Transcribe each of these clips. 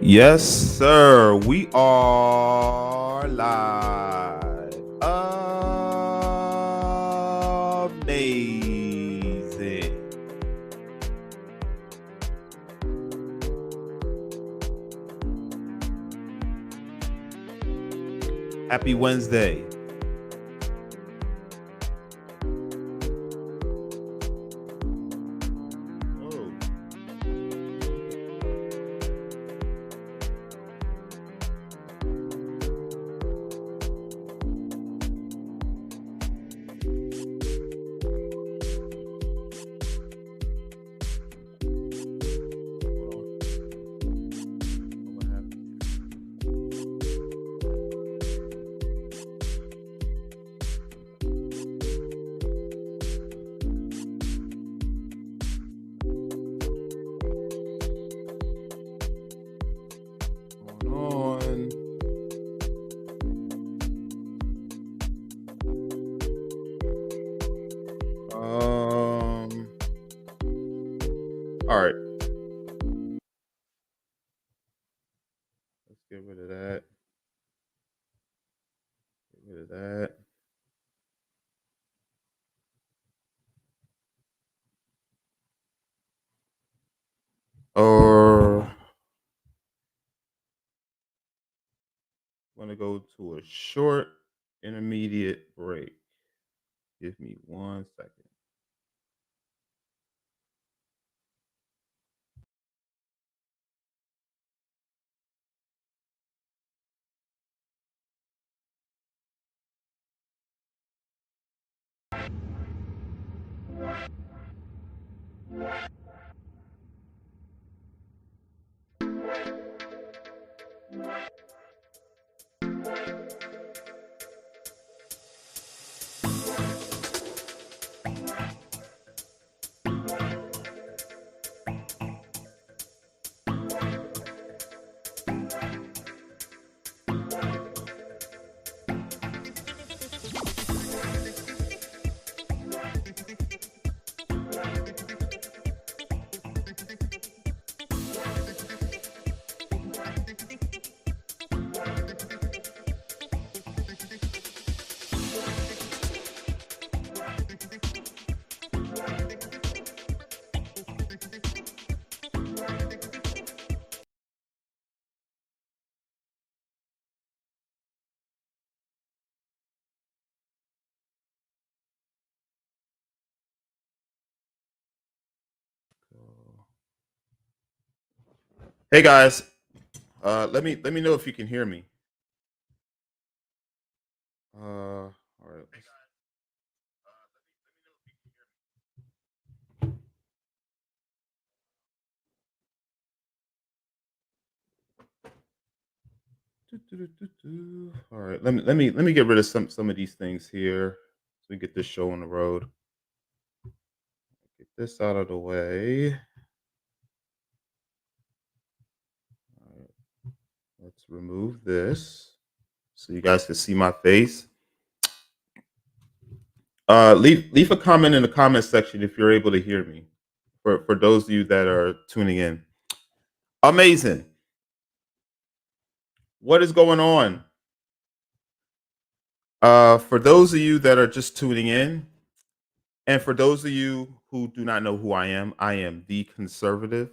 Yes, sir. We are live. Amazing. Happy Wednesday. Oh, hold on. What happened? Going on? All right. Let's get rid of that. Get rid of that. Or want to go to a short intermediate break. Give me 1 second. Hey guys, let me know if you can hear me. All right. All right. Let me get rid of some of these things here so we get this show on the road. Get this out of the way. All right, let's remove this so you guys can see my face. Leave a comment in the comment section if you're able to hear me. For those of you that are tuning in, amazing. What is going on? For those of you that are just tuning in, and for those of you who do not know who I am the conservative.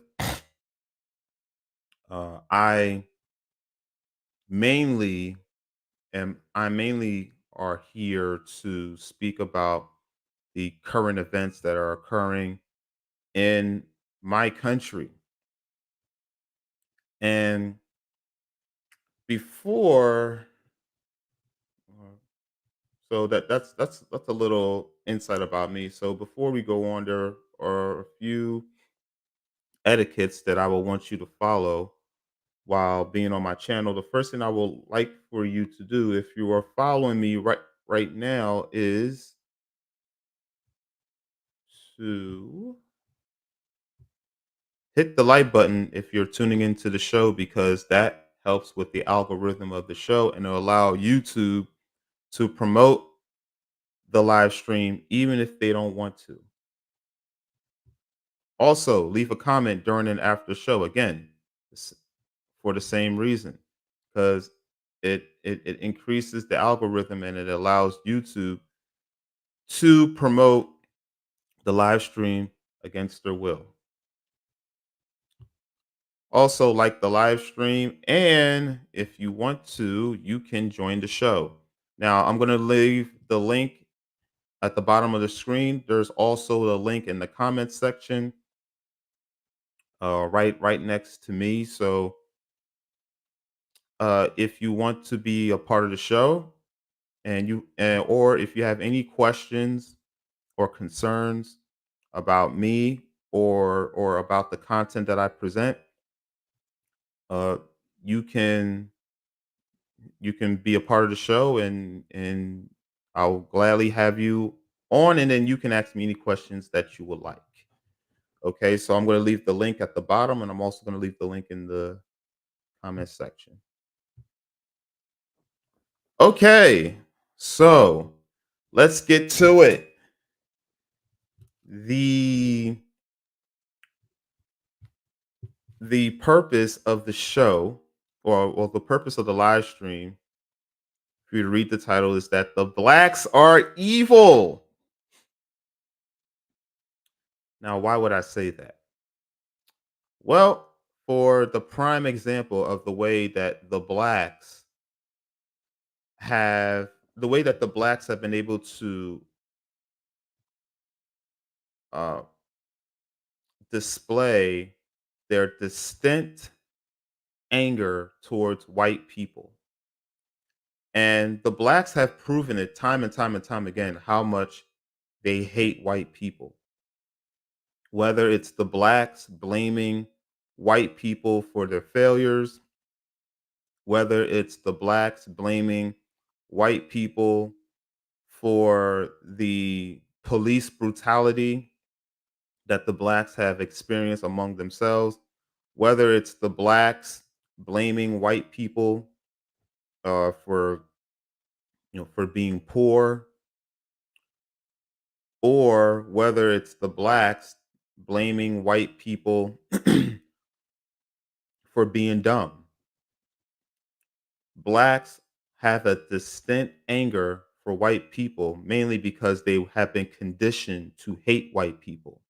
I mainly I mainly are here to speak about the current events that are occurring in my country. And before so that's a little insight about me. So before we go on, there are a few etiquettes that I will want you to follow while being on my channel. The first thing I would like for you to do, if you are following me right now, is to hit the like button if you're tuning into the show, because that helps with the algorithm of the show and it'll allow YouTube to promote the live stream even if they don't want to. Also, leave a comment during and after the show. Again, for the same reason, because it increases the algorithm and it allows YouTube to promote the live stream against their will. Also, like the live stream, and if you want to, you can join the show. Now, I'm going to leave the link at the bottom of the screen. There's also a link in the comments section, right next to me. So, if you want to be a part of the show, or if you have any questions or concerns about me or about the content that I present, uh, you can be a part of the show, and I'll gladly have you on, and then you can ask me any questions that you would like. Okay, so I'm going to leave the link at the bottom, and I'm also going to leave the link in the comment section. Okay, so let's get to it. The purpose of the show, or the purpose of the live stream, for you to read the title, is that the blacks are evil. Now, why would I say that? Well, for the prime example of the way that the blacks have been able to uh, display their distinct anger towards white people. And the blacks have proven it time and time and time again how much they hate white people. Whether it's the blacks blaming white people for their failures, whether it's the blacks blaming white people for the police brutality that the blacks have experienced among themselves, whether it's the blacks blaming white people for for being poor, or whether it's the blacks blaming white people for being dumb. Blacks have a distinct anger for white people, mainly because they have been conditioned to hate white people.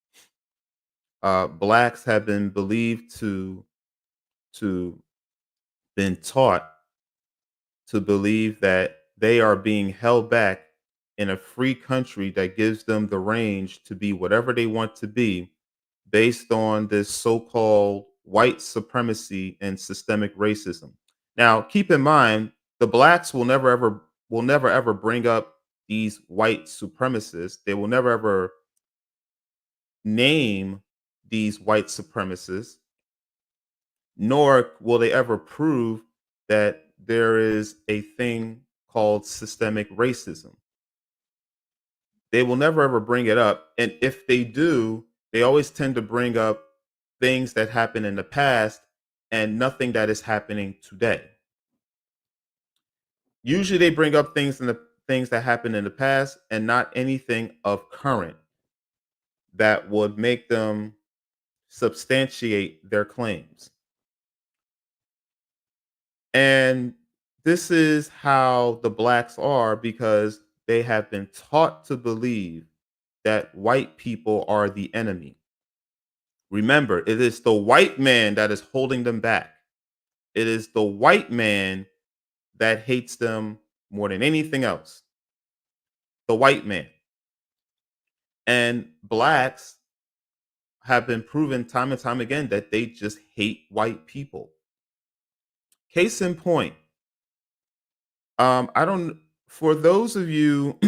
Blacks have been believed to been taught to believe that they are being held back in a free country that gives them the range to be whatever they want to be, based on this so-called white supremacy and systemic racism. Now, keep in mind, the blacks will never ever bring up these white supremacists. They will never ever name these white supremacists, nor will they ever prove that there is a thing called systemic racism. They will never ever bring it up. And if they do, they always tend to bring up things that happened in the past and nothing that is happening today. Usually they bring up things that happened in the past and not anything of current that would make them substantiate their claims. And this is how the blacks are, because they have been taught to believe that white people are the enemy. Remember, it is the white man that is holding them back. It is the white man that hates them more than anything else. The white man. And blacks have been proven time and time again that they just hate white people. Case in point, I don't, for those of you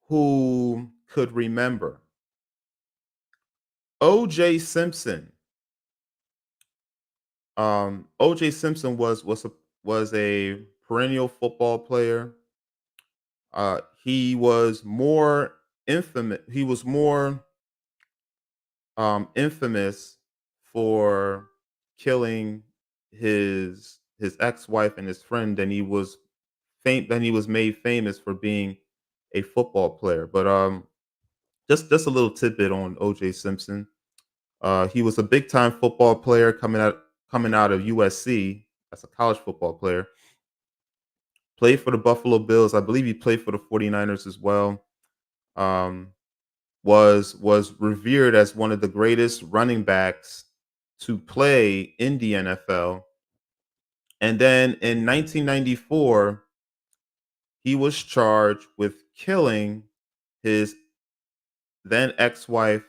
who could remember, OJ Simpson. OJ Simpson was a perennial football player. He was more infamous. He was more infamous for killing his ex-wife and his friend than he was made famous for being a football player. But just a little tidbit on OJ Simpson. He was a big time football player coming out of USC. That's a college football player. Played for the Buffalo Bills. I believe he played for the 49ers as well. Um, was revered as one of the greatest running backs to play in the NFL. And then in 1994, he was charged with killing his then ex-wife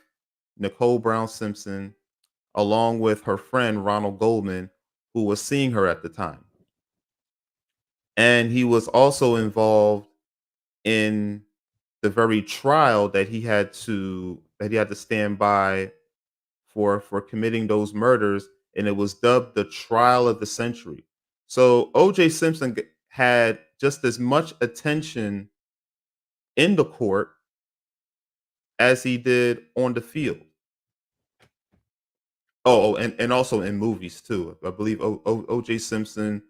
Nicole Brown Simpson along with her friend Ronald Goldman, who was seeing her at the time. And he was also involved in the very trial that he had to stand by for committing those murders, and it was dubbed the trial of the century. So O.J. Simpson had just as much attention in the court as he did on the field. And also in movies too. I believe O.J. Simpson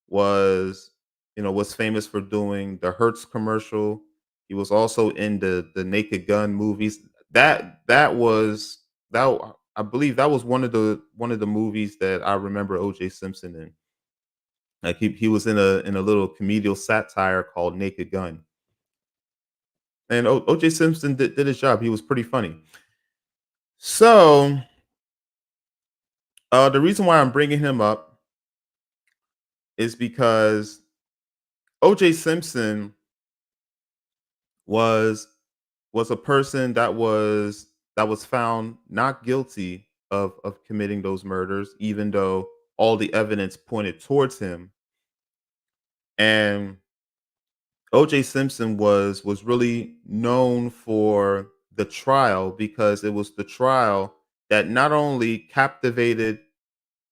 was, was famous for doing the Hertz commercial. He was also in the Naked Gun movies. That was I believe that was one of the movies that I remember O.J. Simpson in. Like he was in a little comedial satire called Naked Gun. And O.J. Simpson did his job. He was pretty funny. So the reason why I'm bringing him up is because O.J. Simpson was was a person that was found not guilty of committing those murders, even though all the evidence pointed towards him. And O.J. Simpson was really known for the trial because it was the trial that not only captivated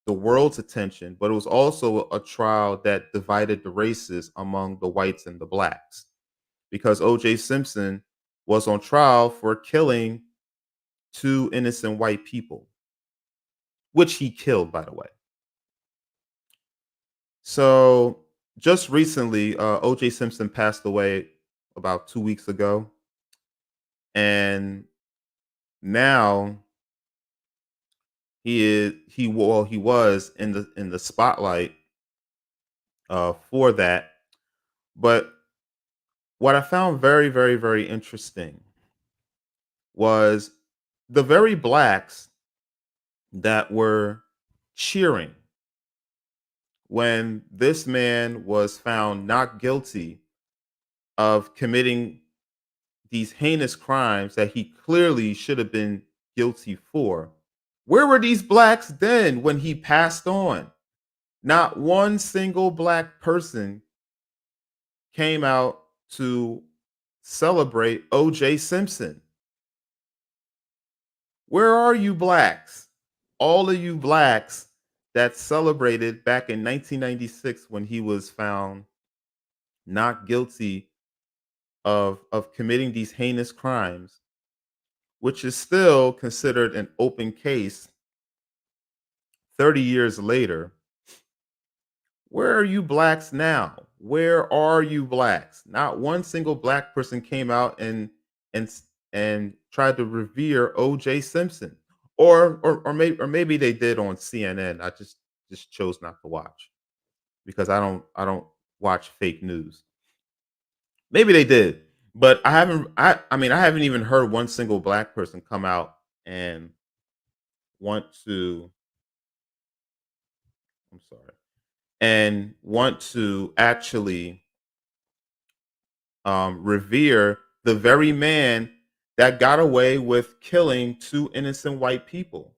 the world's attention, but it was also a trial that divided the races among the whites and the blacks. Because O.J. Simpson was on trial for killing two innocent white people, which he killed, by the way. So just recently, O.J. Simpson passed away about 2 weeks ago, and now he was in the spotlight for that. But what I found very, very, very interesting was the very blacks that were cheering when this man was found not guilty of committing these heinous crimes that he clearly should have been guilty for. Where were these blacks then when he passed on? Not one single black person came out to celebrate O.J. Simpson. Where are you blacks? All of you blacks that celebrated back in 1996 when he was found not guilty of committing these heinous crimes, which is still considered an open case 30 years later. Where are you blacks now? Where are you blacks? Not one single black person came out and and tried to revere O.J. Simpson, or maybe they did on CNN. I just chose not to watch because I don't watch fake news. Maybe they did, but I haven't even heard one single black person come out and want to. I'm sorry, and want to actually revere the very man that got away with killing two innocent white people.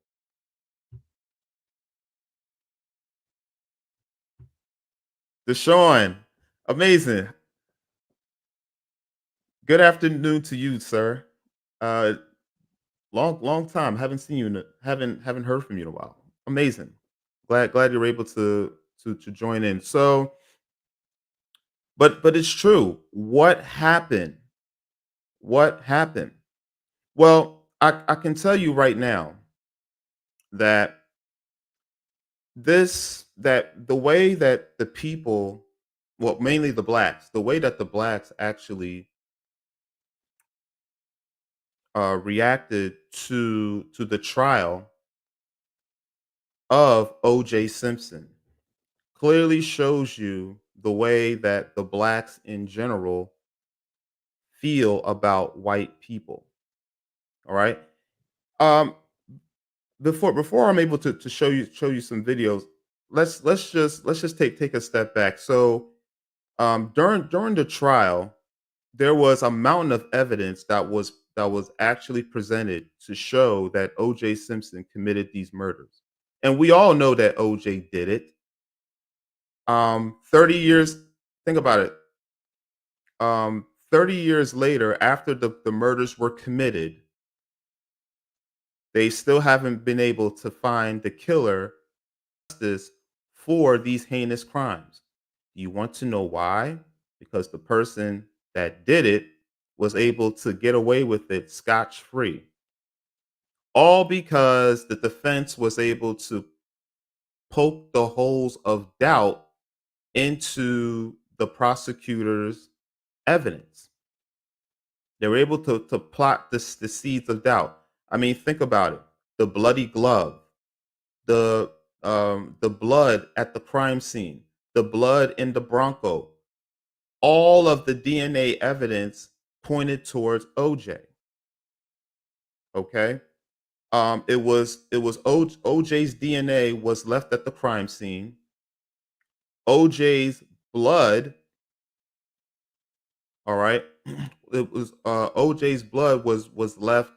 Deshaun, amazing. Good afternoon to you, sir. Uh, long time. Haven't seen you. Haven't heard from you in a while. Amazing. Glad you're able to join in. So, but it's true. What happened? What happened? Well, I can tell you right now that that the way that the people, well, mainly the blacks, the way that the blacks actually reacted to the trial of OJ Simpson clearly shows you the way that the blacks in general feel about white people. All right. Um, before I'm able to show you some videos, let's just take a step back. So during the trial, there was a mountain of evidence that was actually presented to show that OJ Simpson committed these murders. And we all know that OJ did it. 30 years, think about it. 30 years later, after the murders were committed, they still haven't been able to find the killer justice for these heinous crimes. Do you want to know why? Because the person that did it was able to get away with it scotch free. All because the defense was able to poke the holes of doubt into the prosecutor's evidence. They were able to plot the seeds of doubt. I mean, think about it. The bloody glove, the the blood at the crime scene, the blood in the Bronco, all of the DNA evidence pointed towards OJ. Okay, it was OJ's DNA was left at the crime scene. OJ's blood, all right, it was OJ's blood was left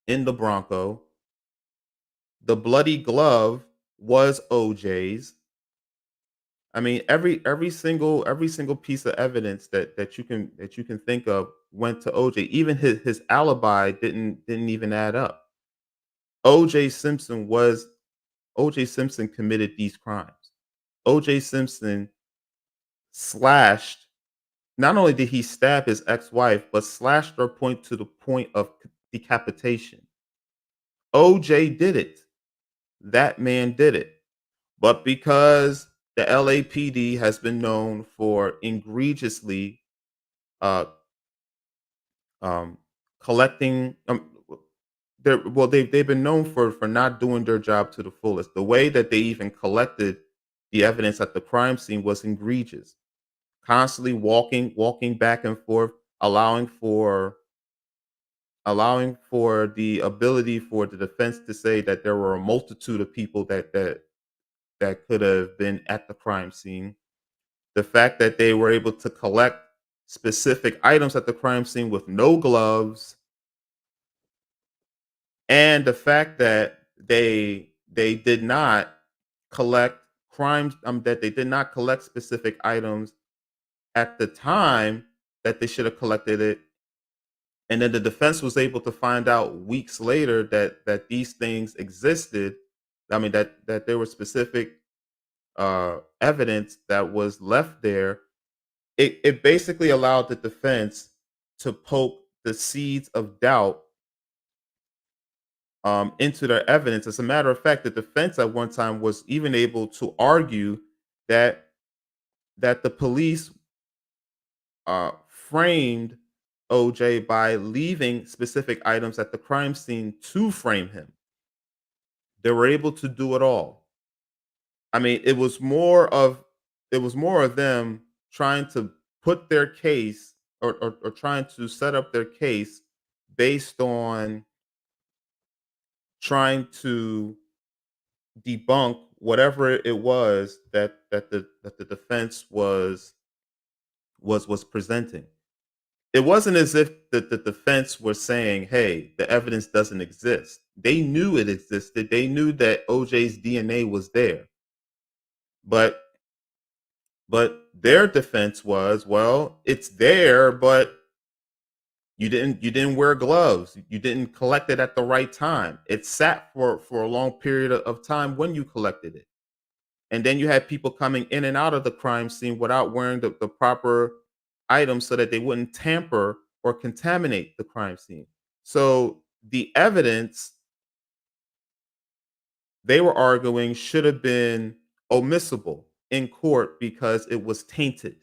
in the Bronco. The bloody glove was OJ's. I mean, every single piece of evidence that you can think of went to OJ. Even his alibi didn't even add up. OJ Simpson was OJ Simpson committed these crimes. OJ Simpson slashed. Not only did he stab his ex-wife, but slashed her point to the point of decapitation. OJ did it. That man did it. But because the LAPD has been known for egregiously uh, um, collecting, they've been known for not doing their job to the fullest. The way that they even collected the evidence at the crime scene was egregious. Constantly walking back and forth, allowing for the ability for the defense to say that there were a multitude of people that could have been at the crime scene. The fact that they were able to collect specific items at the crime scene with no gloves, and the fact that they did not collect crimes that they did not collect specific items at the time that they should have collected it, and then the defense was able to find out weeks later that these things existed. I mean that there were specific evidence that was left there. It basically allowed the defense to poke the seeds of doubt into their evidence. As a matter of fact, the defense at one time was even able to argue that the police framed OJ by leaving specific items at the crime scene to frame him. They were able to do it all. I mean, it was more of them trying to put their case, or trying to set up their case based on trying to debunk whatever it was that the defense was presenting. It wasn't as if the defense was saying, "Hey, the evidence doesn't exist." They knew it existed. They knew that OJ's DNA was there. But their defense was, "Well, it's there, but you didn't wear gloves. You didn't collect it at the right time. It sat for a long period of time when you collected it." And then you had people coming in and out of the crime scene without wearing the proper items so that they wouldn't tamper or contaminate the crime scene. So the evidence they were arguing should have been omissible in court because it was tainted.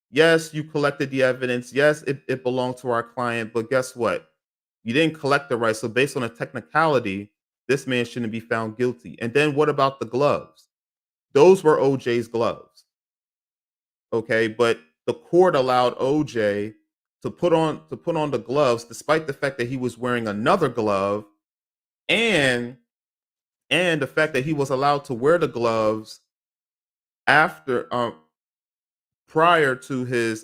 Yes, you collected the evidence. Yes, it belonged to our client, but guess what? You didn't collect it right. So based on a technicality, this man shouldn't be found guilty. And then what about the gloves? Those were OJ's gloves. Okay, but the court allowed OJ to put on the gloves despite the fact that he was wearing another glove, and the fact that he was allowed to wear the gloves after prior to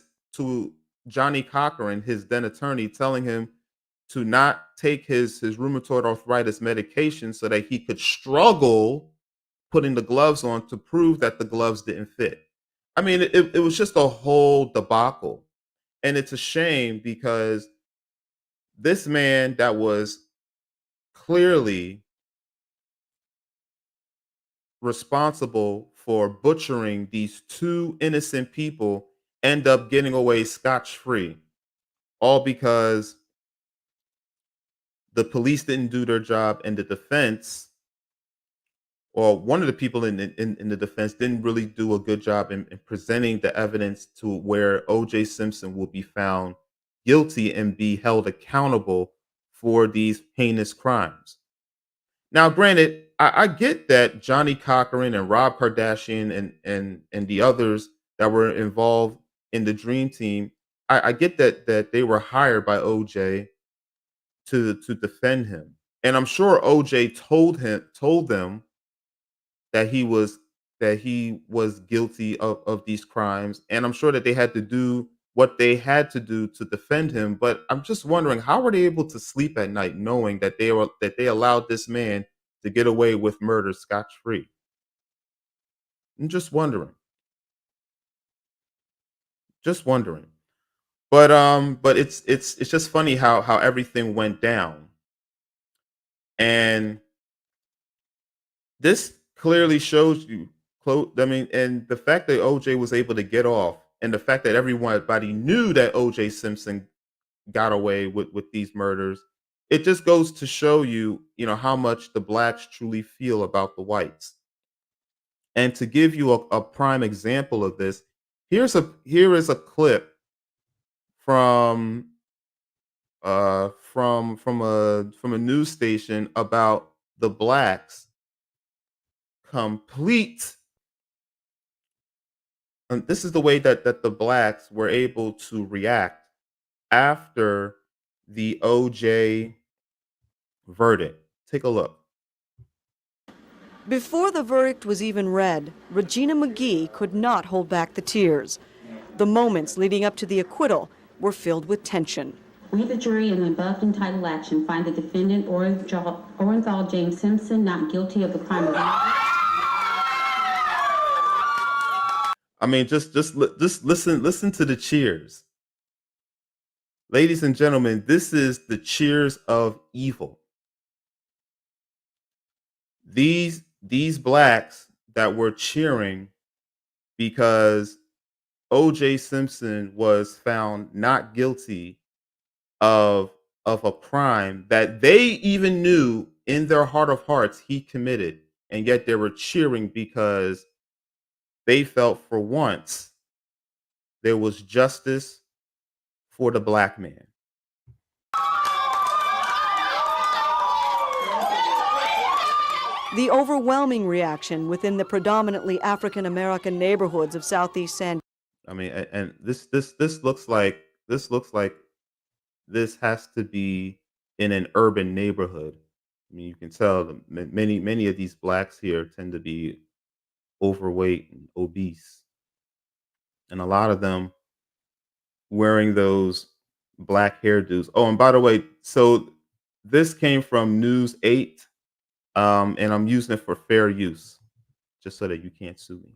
Johnny Cochran, his then attorney, telling him to not take his rheumatoid arthritis medication so that he could struggle putting the gloves on to prove that the gloves didn't fit. I mean, it was just a whole debacle. And it's a shame because this man that was clearly responsible for butchering these two innocent people end up getting away scotch free, all because the police didn't do their job and the defense, or one of the people in the defense, didn't really do a good job in presenting the evidence to where OJ Simpson will be found guilty and be held accountable for these heinous crimes. Now, granted, I get that Johnny Cochran and Rob Kardashian and the others that were involved in the Dream Team, I get that they were hired by OJ to defend him, and I'm sure OJ told them that he was guilty of these crimes, and I'm sure that they had to do what they had to do to defend him. But I'm just wondering, how were they able to sleep at night knowing that they allowed this man to get away with murder scotch free? I'm just wondering. Just wondering. But it's just funny how everything went down. And this clearly shows you, I mean, and the fact that OJ was able to get off, and the fact that everybody knew that OJ Simpson got away with these murders, it just goes to show you, how much the blacks truly feel about the whites. And to give you a prime example of this, here is a clip from from a news station about the blacks complete. And this is the way that the blacks were able to react after the OJ verdict. Take a look. Before the verdict was even read, Regina McGee could not hold back the tears. The moments leading up to the acquittal were filled with tension. We, the jury, in the above entitled action, find the defendant, Orenthal James Simpson, not guilty of the crime of violence. I mean, just listen to the cheers. Ladies and gentlemen, this is the cheers of evil. These blacks that were cheering because OJ Simpson was found not guilty of a crime that they even knew in their heart of hearts he committed, and yet they were cheering because they felt for once there was justice for the black man. The overwhelming reaction within the predominantly African American neighborhoods of Southeast San. I mean, and this looks like this has to be in an urban neighborhood. I mean, you can tell many of these blacks here tend to be overweight and obese, and a lot of them wearing those black hairdos. Oh, and by the way, so this came from News 8, and I'm using it for fair use, just so that you can't sue me.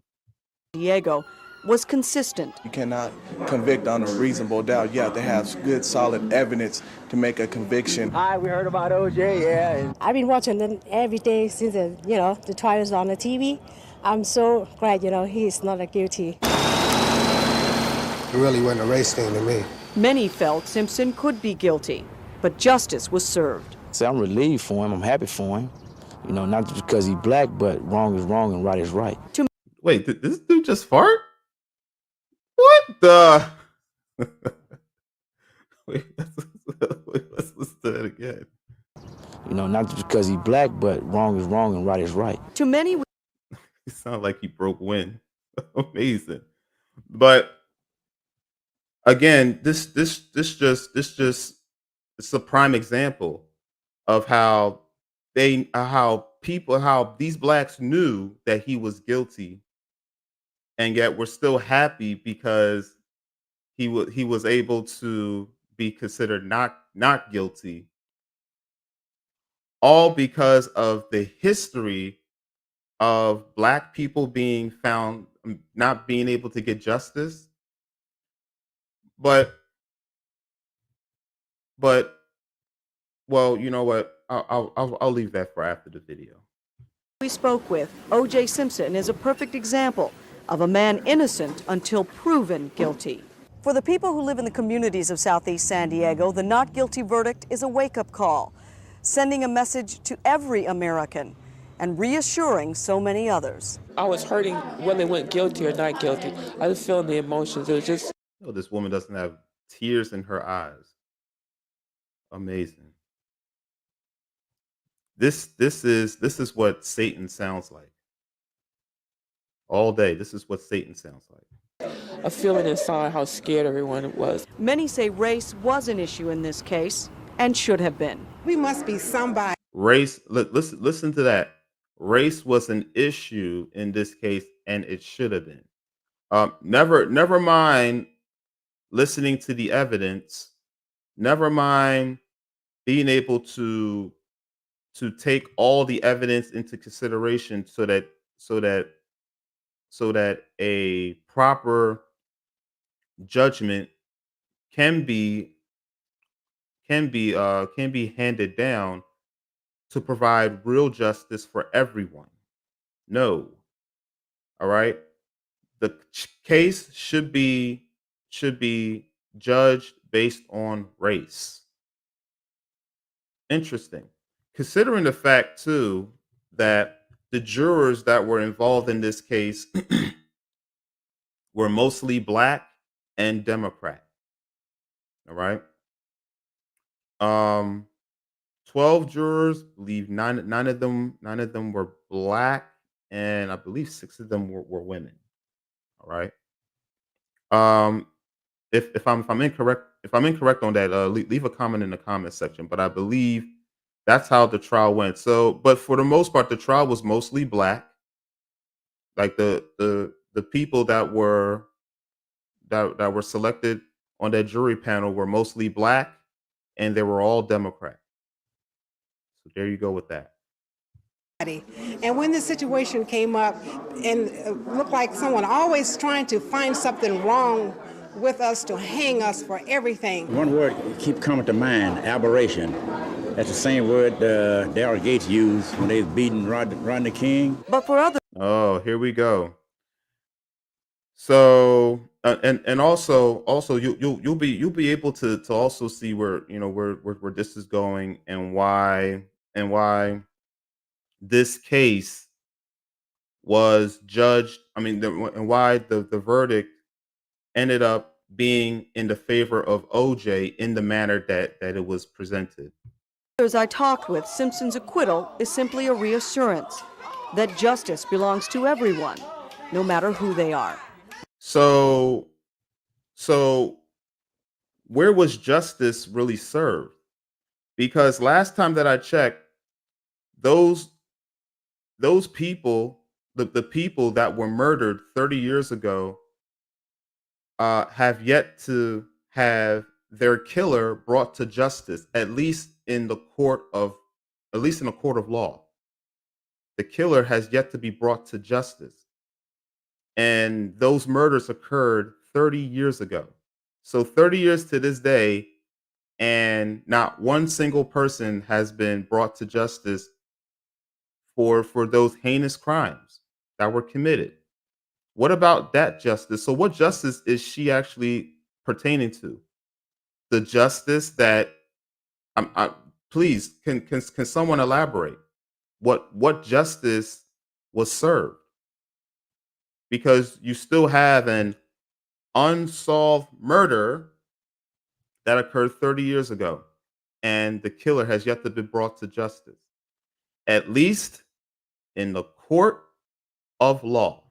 Diego was consistent. You cannot convict on a reasonable doubt. You have to have good, solid evidence to make a conviction. Hi, we heard about OJ, yeah. I've been watching them every day since the trials on the TV. I'm so glad, he's not guilty. It really wasn't a race thing to me. Many felt Simpson could be guilty, but justice was served. So I'm relieved for him. I'm happy for him. Not just because he's black, but wrong is wrong and right is right. Wait, did this dude just fart? What the? Wait, let's listen to that again. You know, not just because he's black, but wrong is wrong and right is right. To many, It sounded like he broke wind. Amazing. But again, this just it's a prime example of how how these blacks knew that he was guilty, and yet we're still happy because he was able to be considered not guilty, all because of the history of black people being found not being able to get justice. But but well, you know what? I'll leave that for after the video. we spoke with, O.J. Simpson is a perfect example of a man innocent until proven guilty. For the people who live in the communities of Southeast San Diego, the not guilty verdict is a wake-up call, sending a message to every American and reassuring so many others. I was hurting whether they went guilty or not guilty. I was feeling the emotions. It was just Oh, this woman doesn't have tears in her eyes. Amazing. This is what Satan sounds like. All day. This is what Satan sounds like. a feeling inside how scared everyone was. Many say race was an issue in this case and should have been. We must be somebody. Race, listen to that. Race was an issue in this case, and it should have been. Never mind listening to the evidence. Never mind being able to take all the evidence into consideration so that a proper judgment can be can be handed down to provide real justice for everyone. No. All right. The case should be judged based on race. Interesting. Considering the fact too that the jurors that were involved in this case were mostly black and Democrat. All right. Um 12 jurors, believe nine of them were black, and I believe 6 of them were women. All right. Um if I'm incorrect on that, leave a comment in the comment section. But I believe that's how the trial went. So, but for the most part, the trial was mostly black. Like the people that were selected on that jury panel were mostly black, and they were all Democrat. So there you go with that. And when this situation came up and looked like someone always trying to find something wrong with us to hang us for everything. One word keep coming to mind: aberration. That's the same word Darrell Gates used when they was beating Rodney King. But for others, Oh, here we go. So and also you'll be able to also see where where this is going, and why this case was judged. I mean, and why the verdict ended up being in the favor of OJ in the manner that it was presented. I talked with, Simpson's acquittal is simply a reassurance that justice belongs to everyone, no matter who they are. So where was justice really served? Because last time that I checked, those people, the people that were murdered 30 years ago, have yet to have their killer brought to justice, at least in the court of law. The killer has yet to be brought to justice. And those murders occurred 30 years ago. So 30 years to this day, and not one single person has been brought to justice for those heinous crimes that were committed. What about that justice? So what justice is she actually pertaining to? The justice that please, can someone elaborate? What justice was served? Because you still have an unsolved murder that occurred 30 years ago. and the killer has yet to be brought to justice, at least in the court of law.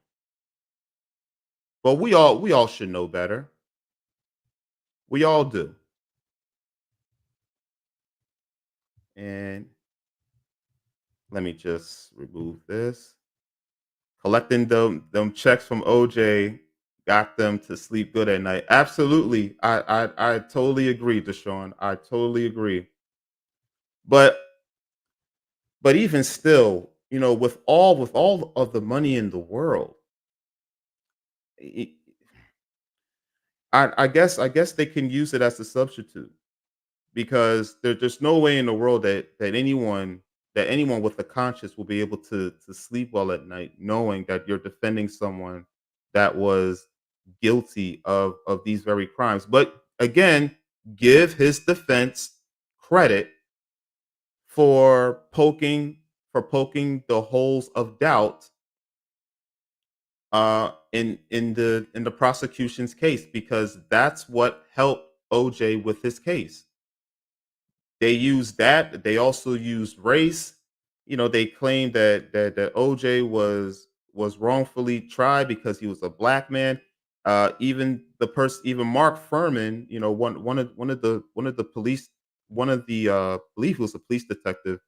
But we all should know better. We all do. And let me just remove this. Collecting them checks from OJ got them to sleep good at night. Absolutely. I totally agree, Deshaun. I totally agree. But even still, with all of the money in the world, i- I guess they can use it as a substitute because there's no way in the world that anyone with a conscience will be able to sleep well at night knowing that you're defending someone that was guilty of these very crimes. But again, give his defense credit for poking the holes of doubt in the prosecution's case, because that's what helped OJ with his case. They used that. They also used race. They claimed that OJ was wrongfully tried because he was a black man. Even Mark Furman, one of the police, I believe he was a police detective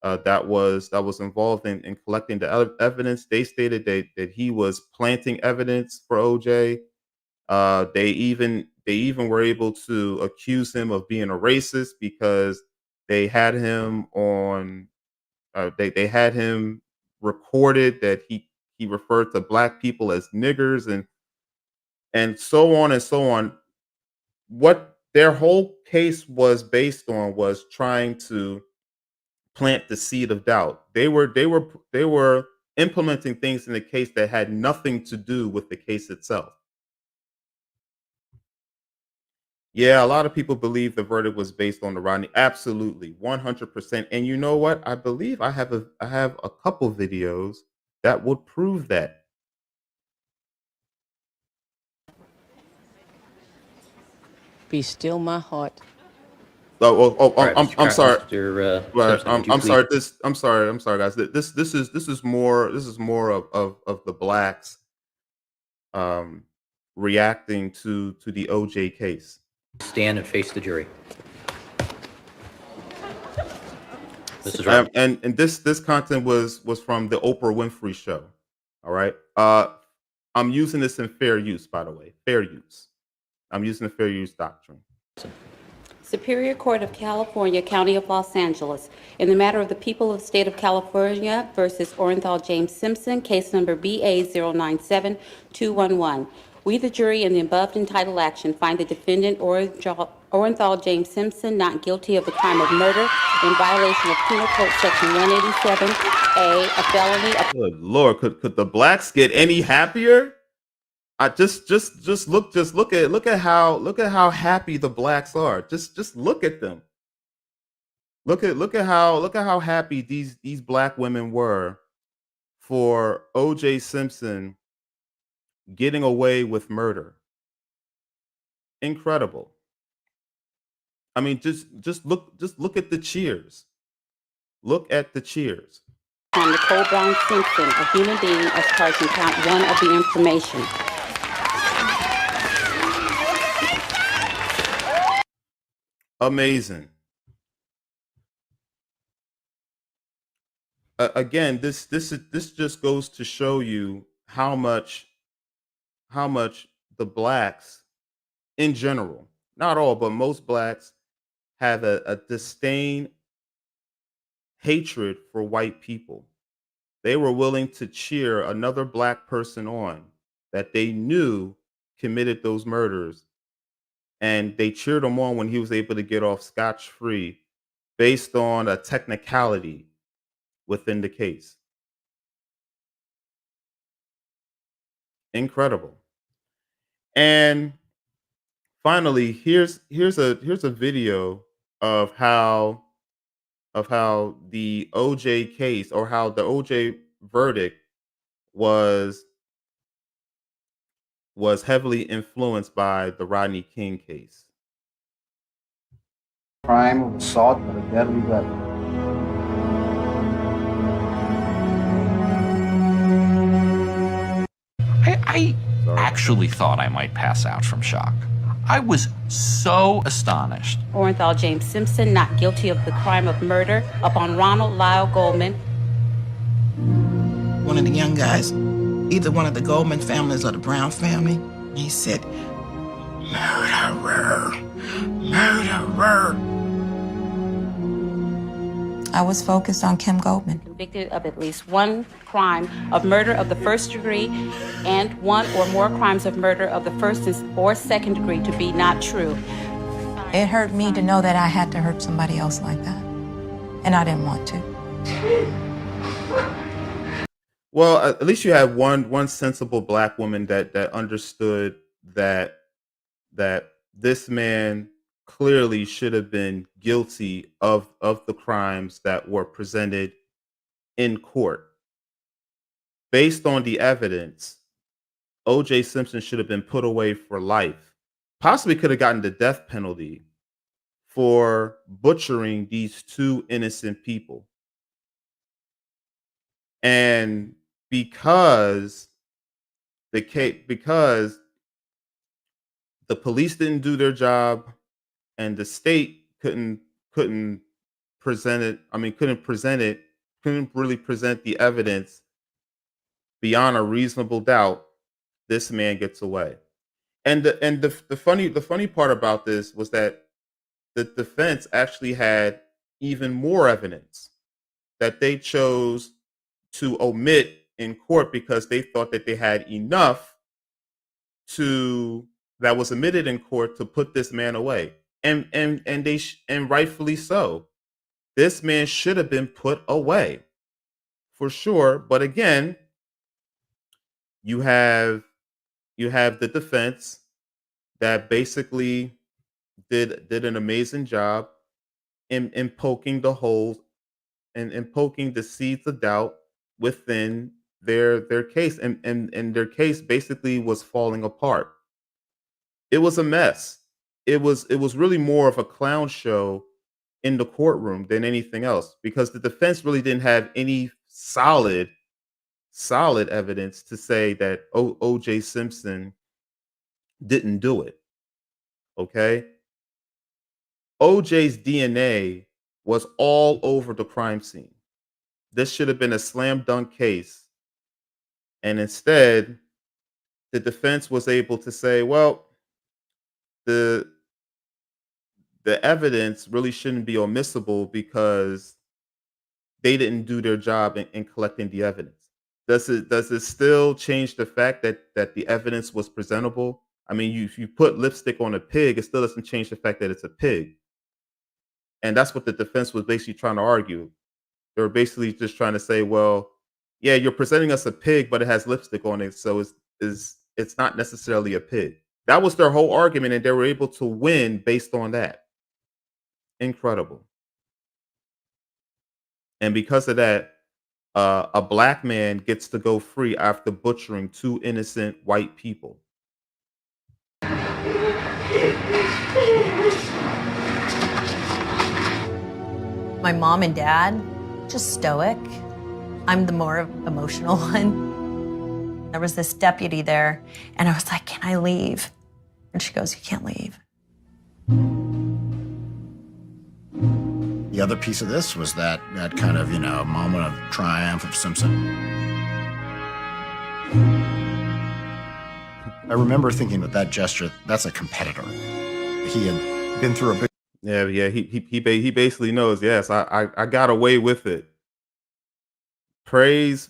that was involved in collecting the evidence. They stated that he was planting evidence for OJ. They even were able to accuse him of being a racist because they had him on. They had him recorded that he referred to black people as niggers and so on and so on. What their whole case was based on was trying to plant the seed of doubt. They were implementing things in the case that had nothing to do with the case itself. Yeah, a lot of people believe the verdict was based on the Rodney. Absolutely, 100%. And you know what? I believe I have a couple videos that would prove that. Be still my heart. Oh, All right, I'm Mr. I'm sorry. Simpson, Right. would you I'm please? sorry. I'm sorry, guys. This is more of the blacks um reacting to the OJ case. Stand and face the jury. Mrs. Um, Rodney. and and this content was from the Oprah Winfrey show. All right. I'm using this in fair use, by the way. Fair use. I'm using the fair use doctrine. Superior Court of California, County of Los Angeles, in the matter of the people of the state of California versus Orenthal James Simpson, case number BA097211. We, the jury, in the above entitled action, find the defendant Orenthal James Simpson not guilty of the crime of murder in violation of Penal Code Section 187A, a felony. Good Lord, could the blacks get any happier? I just look at how happy the blacks are. Just look at them. Look at how happy these black women were for OJ Simpson getting away with murder. Incredible. I mean, just look at the cheers. Look at the cheers. On Nicole Brown Simpson, a human being, as charged in count one of the information. Amazing. Again, this just goes to show you how much the blacks in general, not all, but most blacks have a disdain, hatred for white people. They were willing to cheer another black person on that they knew committed those murders, and they cheered him on when he was able to get off scotch free based on a technicality within the case. Incredible. And finally, here's a video of how the OJ case, or how the OJ verdict was heavily influenced by the Rodney King case. Crime of assault with a deadly weapon. I actually thought I might pass out from shock. I was so astonished. Orenthal James Simpson not guilty of the crime of murder upon Ronald Lyle Goldman. One of the young guys, either one of the Goldman families or the Brown family, he said, "Murderer, murderer." I was focused on Kim Goldman. Convicted of at least one crime of murder of the first degree and one or more crimes of murder of the first or second degree to be not true. It hurt me to know that I had to hurt somebody else like that, and I didn't want to. Well, at least you had one sensible black woman that understood that this man clearly should have been guilty of the crimes that were presented in court. Based on the evidence, O.J. Simpson should have been put away for life. Possibly could have gotten the death penalty for butchering these two innocent people. And because because the police didn't do their job and the state couldn't present it. I mean, couldn't really present the evidence beyond a reasonable doubt. This man gets away. And the funny part about this was that the defense actually had even more evidence that they chose to omit in court because they thought that they had enough that was omitted in court to put this man away. And rightfully so. This man should have been put away for sure. But again, you have the defense that basically did an amazing job in poking the holes and poking the seeds of doubt within their case. And their case basically was falling apart. It was a mess. It was really more of a clown show in the courtroom than anything else because the defense really didn't have any solid evidence to say that O.J. Simpson didn't do it. Okay? OJ's DNA was all over the crime scene. This should have been a slam dunk case. And instead, the defense was able to say, well, the evidence really shouldn't be omissible because they didn't do their job in collecting the evidence. Does it still change the fact that the evidence was presentable? I mean, if you put lipstick on a pig, it still doesn't change the fact that it's a pig. And that's what the defense was basically trying to argue. They were basically just trying to say, well, yeah, you're presenting us a pig, but it has lipstick on it, so it's not necessarily a pig. That was their whole argument, and they were able to win based on that. Incredible. And because of that, a black man gets to go free after butchering two innocent white people. My mom and dad, just stoic. I'm the more emotional one. There was this deputy there, and I was like, "Can I leave?" And she goes, "You can't leave." The other piece of this was that kind of, moment of triumph of Simpson. I remember thinking that gesture, that's a competitor. He had been through a big... Yeah, he basically knows, yes, I got away with it. Praise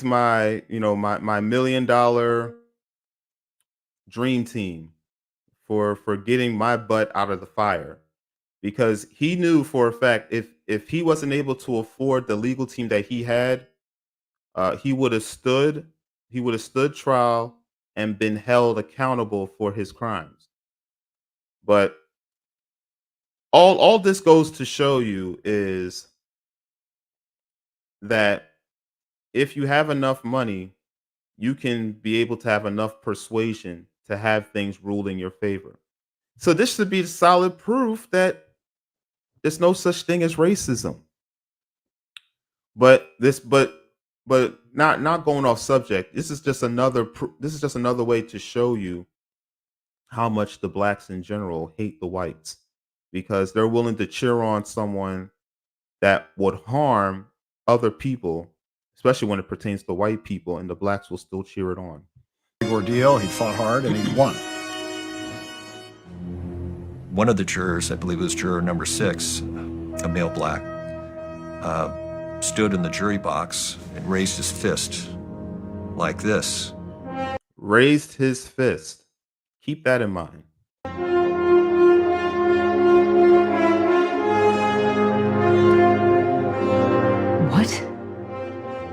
my, my $1 million dream team for getting my butt out of the fire. Because he knew for a fact if he wasn't able to afford the legal team that he had, he would have stood trial and been held accountable for his crimes. But all this goes to show you is that if you have enough money, you can be able to have enough persuasion to have things ruled in your favor. So this should be solid proof that There's no such thing as racism. But this, but not going off subject. This is just another way to show you how much the blacks in general hate the whites because they're willing to cheer on someone that would harm other people, especially when it pertains to white people, and the blacks will still cheer it on. Big ordeal. He fought hard and he won. One of the jurors, I believe it was juror number 6, a male black, stood in the jury box and raised his fist like this. Raised his fist. Keep that in mind. What?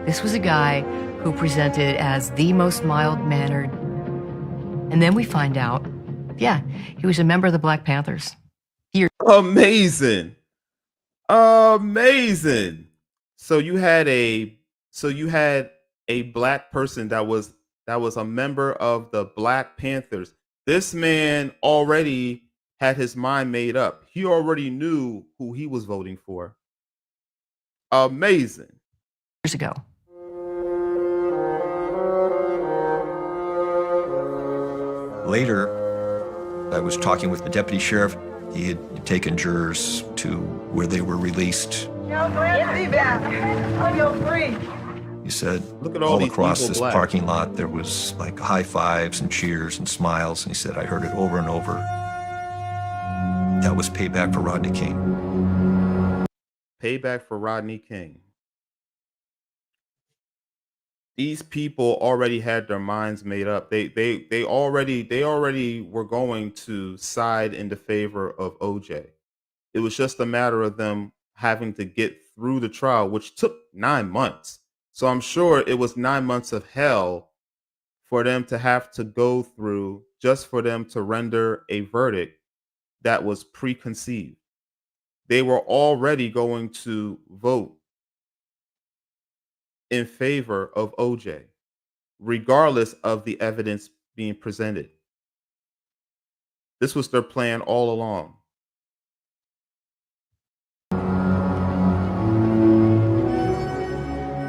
This was a guy who presented as the most mild-mannered. And then we find out, yeah, he was a member of the Black Panthers. Amazing. Amazing. So you had a black person that was a member of the Black Panthers. This man already had his mind made up. He already knew who he was voting for. Amazing. Years ago. Later, I was talking with the deputy sheriff. He had taken jurors to where they were released. He said, look at all these across evil this blacks. parking lot, there was like high fives and cheers and smiles. And he said, I heard it over and over. That was payback for Rodney King. Payback for Rodney King. These people already had their minds made up. They already were going to side in the favor of OJ. It was just a matter of them having to get through the trial, which took 9 months. So I'm sure it was 9 months of hell for them to have to go through just for them to render a verdict that was preconceived. They were already going to vote in favor of OJ, regardless of the evidence being presented. This was their plan all along.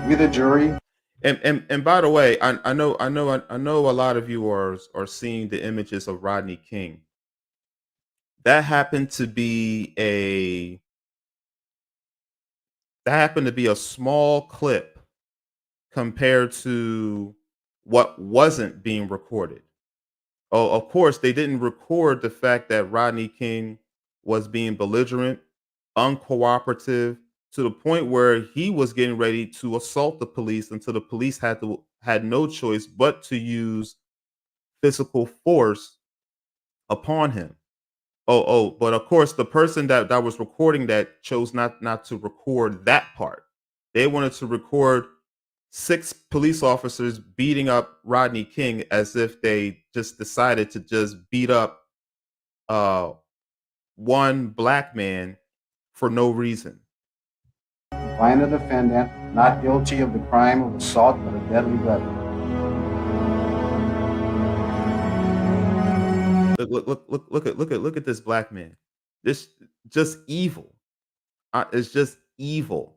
We the jury. And by the way, I know a lot of you are seeing the images of Rodney King. That happened to be a small clip compared to what wasn't being recorded. Oh, of course, they didn't record the fact that Rodney King was being belligerent, uncooperative, to the point where he was getting ready to assault the police until the police had no choice but to use physical force upon him. But of course, the person that was recording that chose not to record that part. They wanted to record 6 police officers beating up Rodney King as if they just decided to just beat up one black man for no reason. Find the defendant not guilty of the crime of assault but a deadly weapon. Look at this black man. This just evil. It's just evil.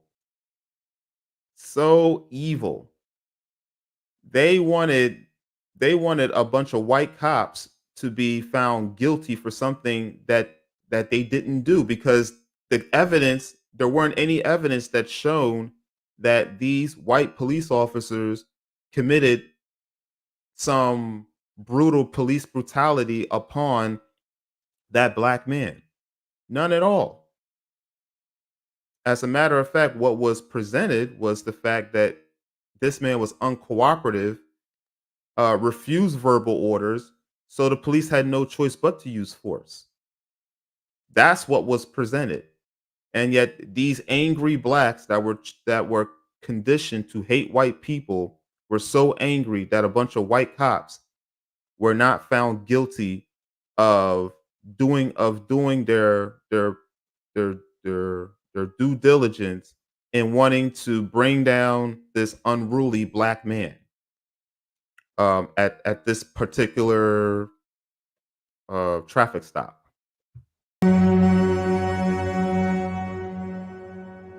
So evil. They wanted a bunch of white cops to be found guilty for something that they didn't do, because there weren't any evidence that shown that these white police officers committed some brutal police brutality upon that black man. None at all. As a matter of fact, what was presented was the fact that this man was uncooperative, refused verbal orders, so the police had no choice but to use force. That's what was presented. And yet these angry blacks that were conditioned to hate white people were so angry that a bunch of white cops were not found guilty of doing their due diligence in wanting to bring down this unruly black man at this particular traffic stop.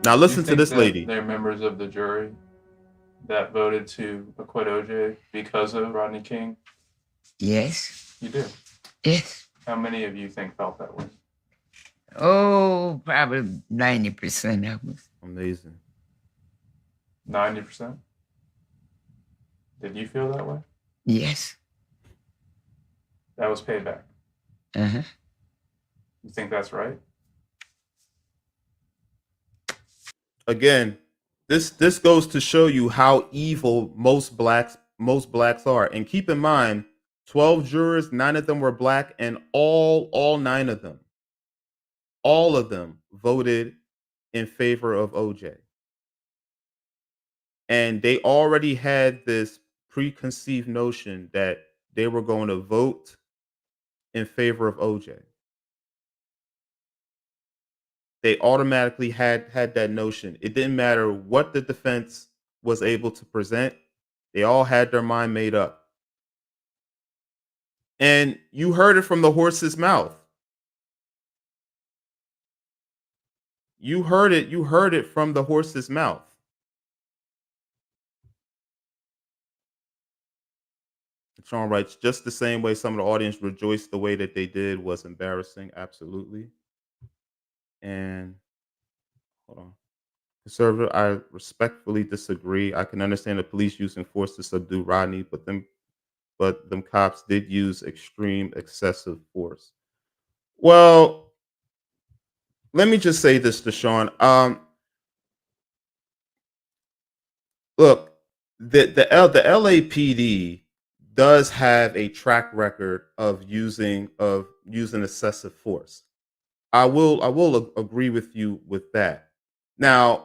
Now Do you listen to think this that lady. they're members of the jury that voted to acquit OJ because of Rodney King? Yes. You do? Yes. How many of you think felt that way? Oh, probably 90% of us. Amazing. 90%? Did you feel that way? Yes. That was payback. Uh-huh. You think that's right? Again, this goes to show you how evil most blacks are. And keep in mind, 12 jurors, 9 of them were black, and all 9 of them, all of them voted in favor of OJ. And they already had this preconceived notion that they were going to vote in favor of OJ. They automatically had that notion. It didn't matter what the defense was able to present. They all had their mind made up. And you heard it from the horse's mouth. You heard it from the horse's mouth. Sean writes, just the same way some of the audience rejoiced the way that they did was embarrassing. Absolutely. And hold on. Conservative, I respectfully disagree. I can understand the police using force to subdue Rodney, but them cops did use extreme excessive force. Well, let me just say this to Sean. Look, the LAPD does have a track record of using excessive force. I will agree with you with that. However,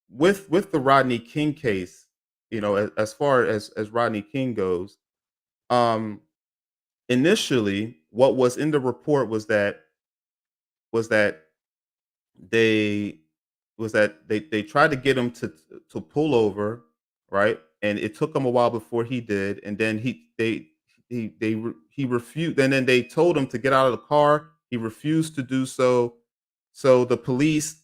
with the Rodney King case, as far as Rodney King goes, um, initially what was in the report was that they they tried to get him to pull over, right? And it took him a while before he did, and then he refused. And then they told him to get out of the car. He refused to do so. So the police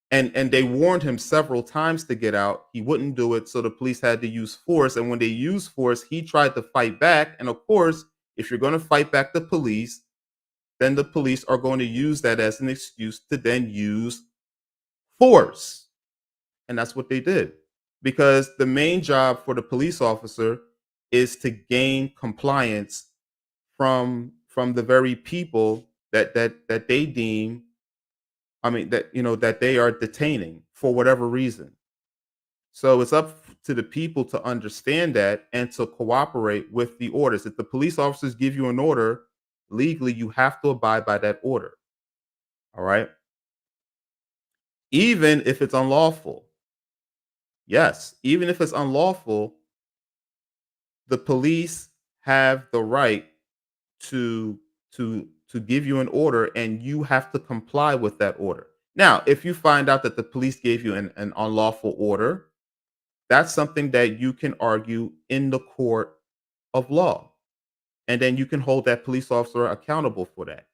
and they warned him several times to get out. He wouldn't do it, so the police had to use force. And when they used force, he tried to fight back. And of course, if you're going to fight back the police, then the police are going to use that as an excuse to then use force. And that's what they did. Because the main job for the police officer is to gain compliance from the very people that they deem, that they are detaining for whatever reason. So it's up to the people to understand that and to cooperate with the orders. If the police officers give you an order, legally you have to abide by that order. All right? Even if it's unlawful. Yes, even if it's unlawful, the police have the right to give you an order, and you have to comply with that order. Now, if you find out that the police gave you an unlawful order, that's something that you can argue in the court of law. And then you can hold that police officer accountable for that.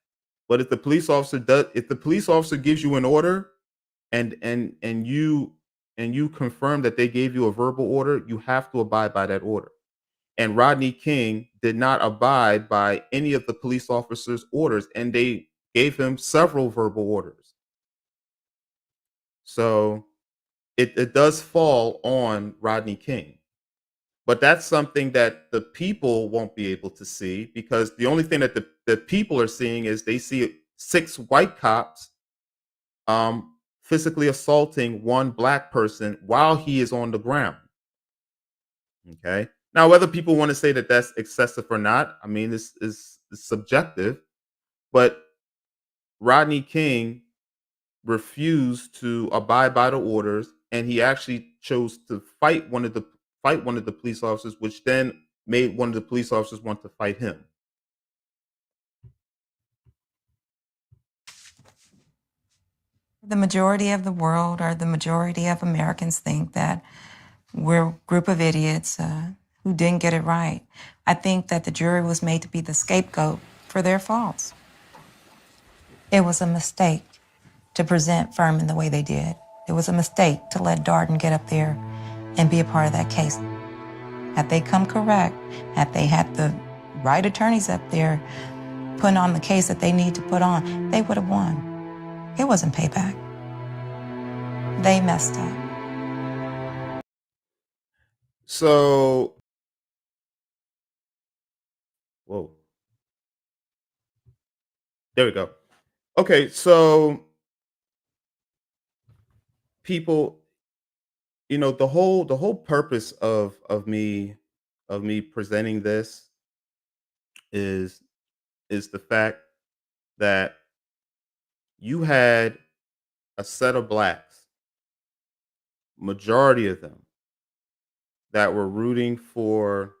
But if the police officer gives you an order and you confirm that they gave you a verbal order, you have to abide by that order. And Rodney King did not abide by any of the police officers' orders, and they gave him several verbal orders. So it does fall on Rodney King. But that's something that the people won't be able to see, because the only thing that the people are seeing is they see 6 white cops physically assaulting one black person while he is on the ground. Okay. Now, whether people want to say that that's excessive or not, I mean, this is subjective. But Rodney King refused to abide by the orders, and he actually chose to fight one of the police officers, which then made one of the police officers want to fight him. The majority of the world, or the majority of Americans, think that we're a group of idiots who didn't get it right. I think that the jury was made to be the scapegoat for their faults. It was a mistake to present Furman the way they did. It was a mistake to let Darden get up there and be a part of that case. Had they come correct, had they had the right attorneys up there putting on the case that they need to put on, they would have won. It wasn't payback. They messed up. So, whoa, there we go. Okay, so people, the whole purpose of me presenting this is is the fact that you had a set of blacks, majority of them, that were rooting for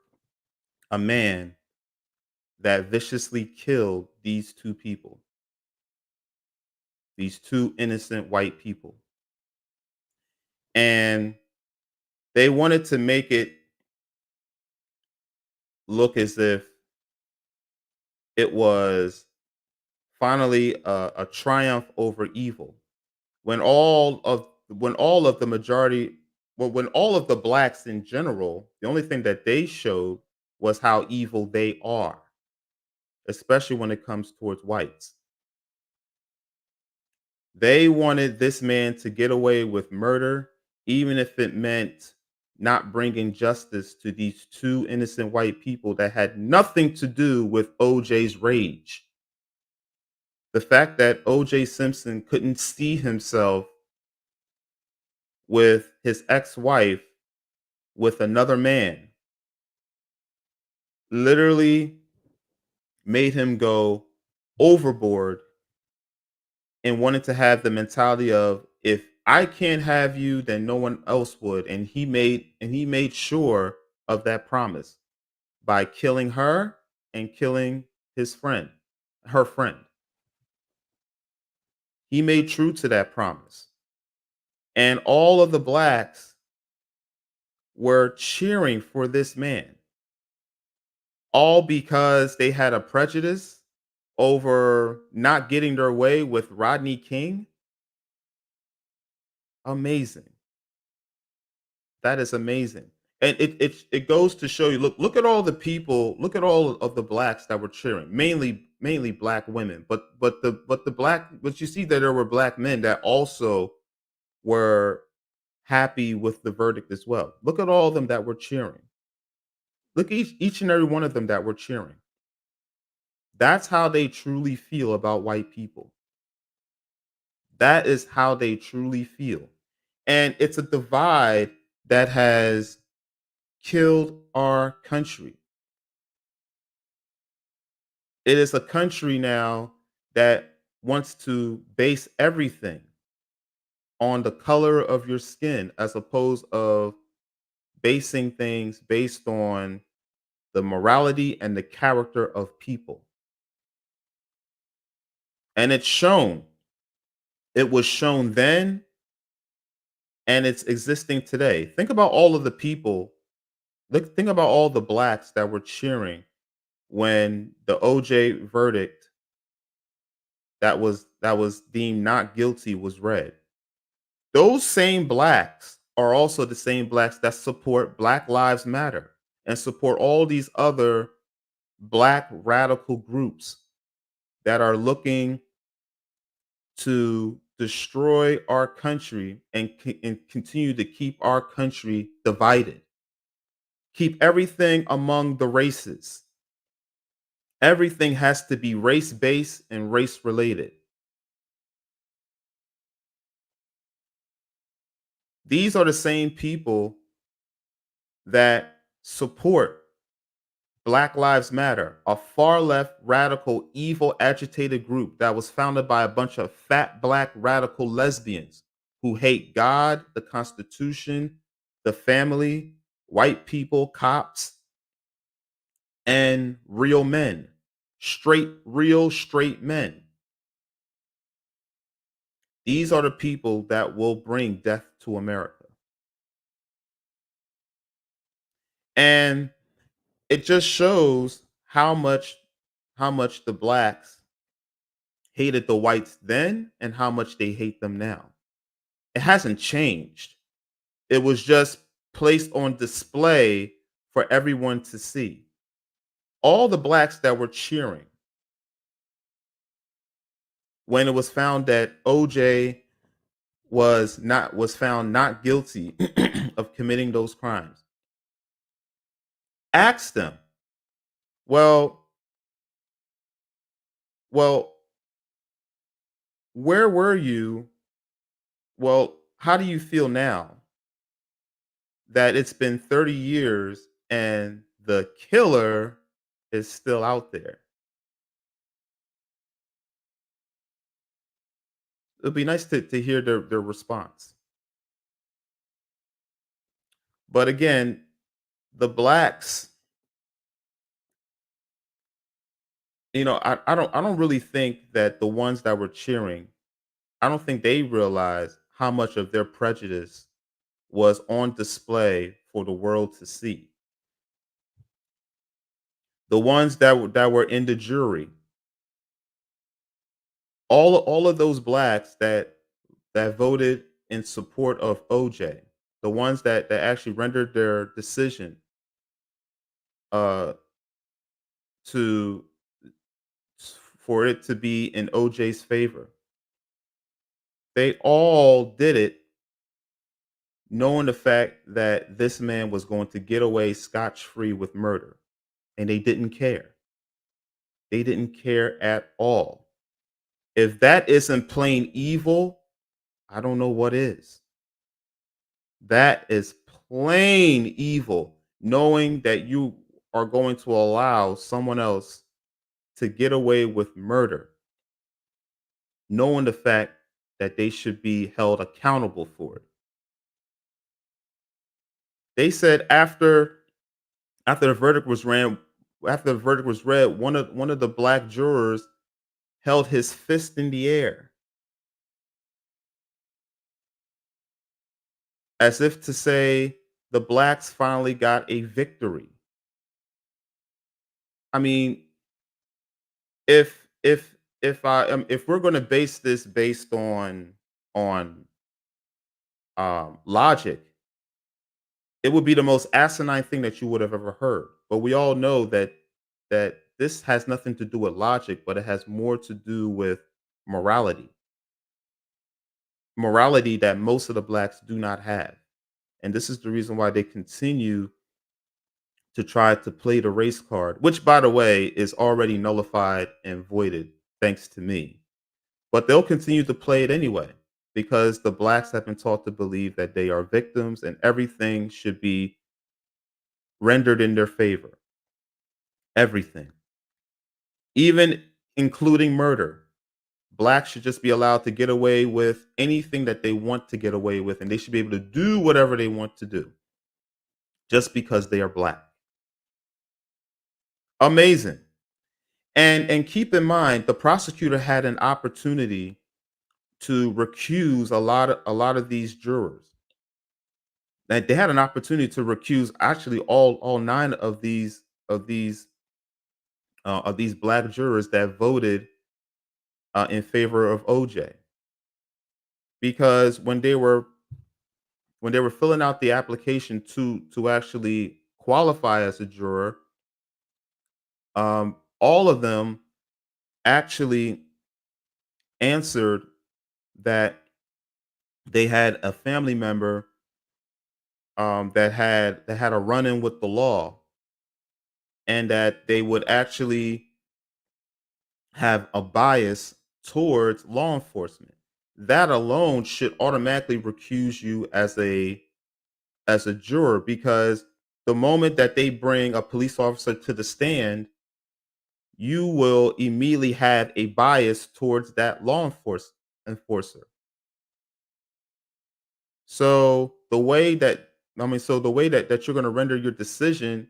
a man that viciously killed these two people, these two innocent white people. And they wanted to make it look as if it was finally a triumph over evil. When all of the majority, well, when all of the blacks in general, the only thing that they showed was how evil they are, especially when it comes towards whites. They wanted this man to get away with murder, even if it meant not bringing justice to these two innocent white people that had nothing to do with OJ's rage. The fact that OJ Simpson couldn't see himself with his ex-wife with another man literally made him go overboard and wanted to have the mentality of, if I can't have you, then no one else would. And he made sure of that promise by killing her and killing his friend, her friend. He made true to that promise. And all of the blacks were cheering for this man, all because they had a prejudice over not getting their way with Rodney King. Amazing. That is amazing. And it goes to show you, look at all the people, look at all of the blacks that were cheering, mainly black women, but you see that there were black men that also were happy with the verdict as well. Look at all of them that were cheering. Look, each and every one of them that were cheering. That's how they truly feel about white people. That is how they truly feel. And it's a divide that has killed our country. It is a country now that wants to base everything on the color of your skin, as opposed of basing things based on the morality and the character of people. And it's shown. It was shown then, and it's existing today. Think about all of the people. Think about all the blacks that were cheering when the OJ verdict that was deemed not guilty was read. Those same blacks are also the same blacks that support Black Lives Matter and support all these other black radical groups that are looking to destroy our country and continue to keep our country divided. Keep everything among the races. Everything has to be race based and race related. These are the same people that support Black Lives Matter, a far left, radical, evil, agitated group that was founded by a bunch of fat, black, radical lesbians who hate God, the Constitution, the family, white people, cops, and real men. Real straight men. These are the people that will bring death to America. And it just shows how much the blacks hated the whites then and how much they hate them now. It hasn't changed. It was just placed on display for everyone to see. All the blacks that were cheering when it was found that OJ was found not guilty of committing those crimes. Ask them, well, well, where were you? Well, how do you feel now that it's been 30 years and the killer is still out there? It'd be nice to hear their response. But again, the blacks, I don't really think that the ones that were cheering, I don't think they realized how much of their prejudice was on display for the world to see. The ones that were in the jury, all of those blacks that voted in support of OJ, the ones that actually rendered their decision uh to for it to be in OJ's favor. They all did it knowing the fact that this man was going to get away scotch free with murder, and they didn't care. They didn't care at all. If that isn't plain evil, I don't know what is. That is plain evil, knowing that you are going to allow someone else to get away with murder, knowing the fact that they should be held accountable for it. They said after the verdict was ran after the verdict was read, one of the black jurors held his fist in the air as if to say the blacks finally got a victory. I mean, if we're going to base this based on logic, it would be the most asinine thing that you would have ever heard. But we all know that this has nothing to do with logic, but it has more to do with morality. Morality that most of the blacks do not have. And this is the reason why they continue to try to play the race card, which, by the way, is already nullified and voided thanks to me. But they'll continue to play it anyway because the blacks have been taught to believe that they are victims and everything should be rendered in their favor. Everything, even including murder. Blacks should just be allowed to get away with anything that they want to get away with, and they should be able to do whatever they want to do just because they are black. Amazing. And keep in mind, the prosecutor had an opportunity to recuse a lot of these jurors. That they had an opportunity to recuse actually all nine of these black jurors that voted in favor of OJ, because when they were filling out the application to actually qualify as a juror, all of them actually answered that they had a family member that had a run-in with the law, and that they would actually have a bias towards law enforcement. That alone should automatically recuse you as a juror, because the moment that they bring a police officer to the stand, you will immediately have a bias towards that enforcer. So the way that you're going to render your decision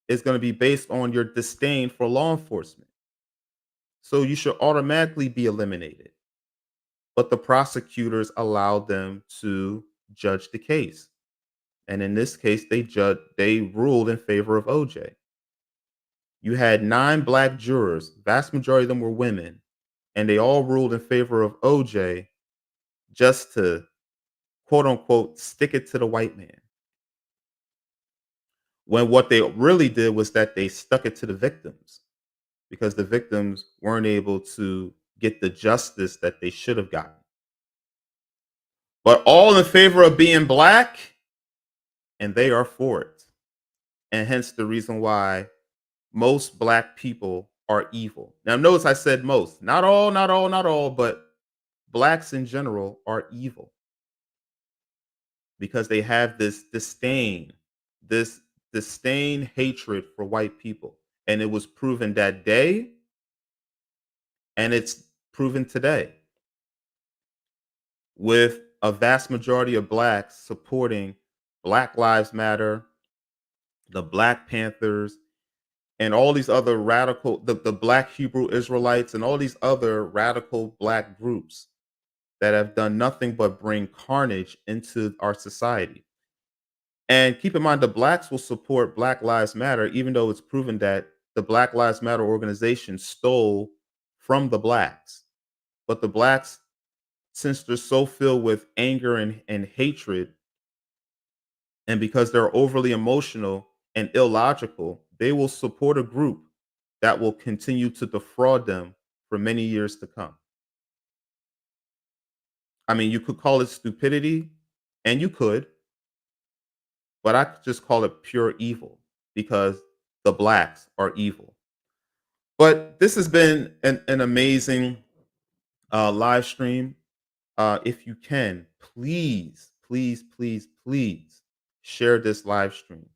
is going to be based on your disdain for law enforcement. So you should automatically be eliminated. But the prosecutors allowed them to judge the case. And in this case, they ruled in favor of OJ. You had 9 black jurors, vast majority of them were women, and they all ruled in favor of OJ just to quote unquote stick it to the white man. When what they really did was that they stuck it to the victims because the victims weren't able to get the justice that they should have gotten. But all in favor of being black, and they are for it. And hence the reason why most black people are evil. Now, notice I said most, not all, not all, not all, but blacks in general are evil because they have this disdain, hatred for white people. And it was proven that day, and it's proven today with a vast majority of blacks supporting Black Lives Matter, the Black Panthers, and all these other radical, the Black Hebrew Israelites, and all these other radical black groups that have done nothing but bring carnage into our society. And keep in mind, the blacks will support Black Lives Matter, even though it's proven that the Black Lives Matter organization stole from the blacks. But the blacks, since they're so filled with anger and hatred, and because they're overly emotional and illogical, they will support a group that will continue to defraud them for many years to come. I mean, you could call it stupidity, and you could, but I could just call it pure evil because the blacks are evil. But this has been an amazing live stream. If you can, please, please, please, please share this live stream.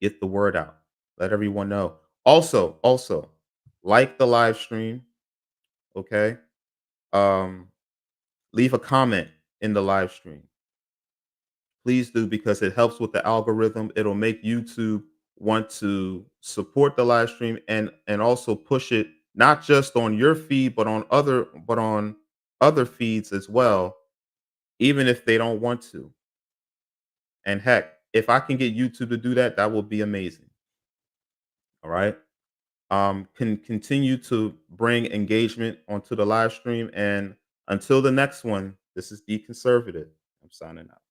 Get the word out. Let everyone know. Also, like the live stream. Okay. Um, Leave a comment in the live stream. Please do because it helps with the algorithm. It'll make YouTube want to support the live stream and also push it not just on your feed but on other feeds as well, even if they don't want to. And heck, if I can get YouTube to do that, that will be amazing. All right. Can continue to bring engagement onto the live stream. And until the next one, this is Deconservative. I'm signing out.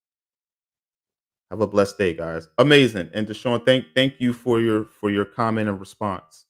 Have a blessed day, guys. Amazing. And Deshaun, thank you for your comment and response.